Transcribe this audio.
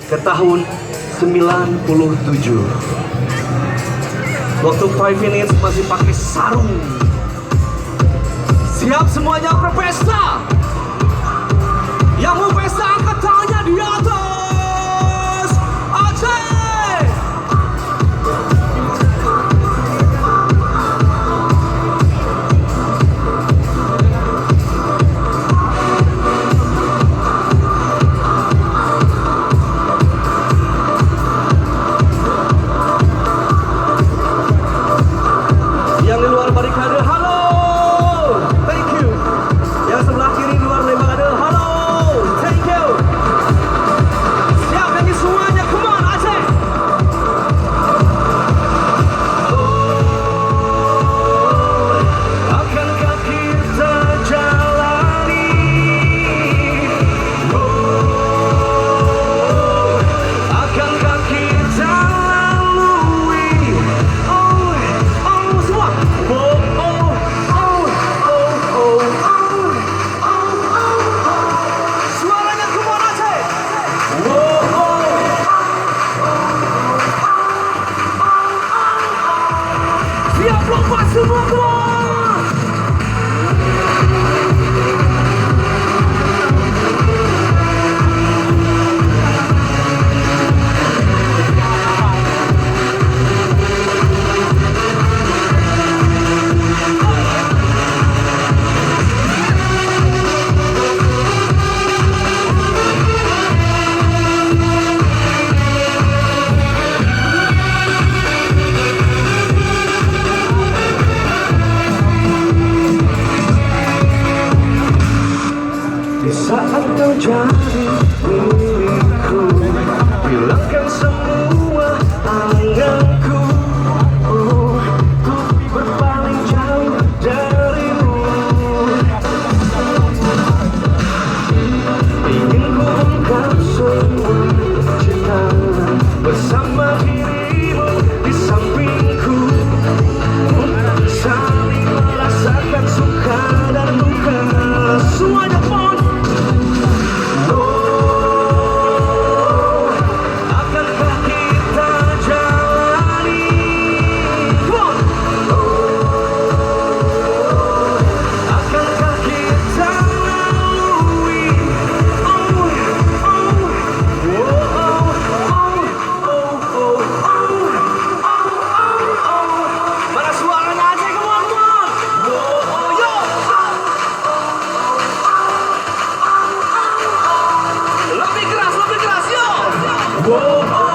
ke tahun 97. Waktu 5 Minutes masih pakai sarung. Siap semuanya berpesta? Yang mau pesta angkat tangannya di atas. Aceh! Yang di luar barikade, halo! Thank you. Yang sebelah kiri luar barikade, halo! Thank you. Siap nyanyi semuanya, come on Aceh! Oh, akankah kita jalani? Oh, akankah kita lalui? Oh, oh, semua. Oh, oh, oh, oh, oh, oh, oh. Suaranya come on Aceh. Oh, oh. Siap lompat semua, come on. Di saat kau jadi milikku, bilangkan semua anganku. Oh, ku berpaling jauh darimu. Ingin ku ungkap semua cinta bersama dirimu di sampingku. Saling merasakan suka dan duka. Semuanya pun. Akankah kita jalani? Akankah kita lalui? Oh, oh, oh, oh, oh. Mana suaranya Aceh, come on, come on. Oh, yo. Lebih keras, yo. Wow.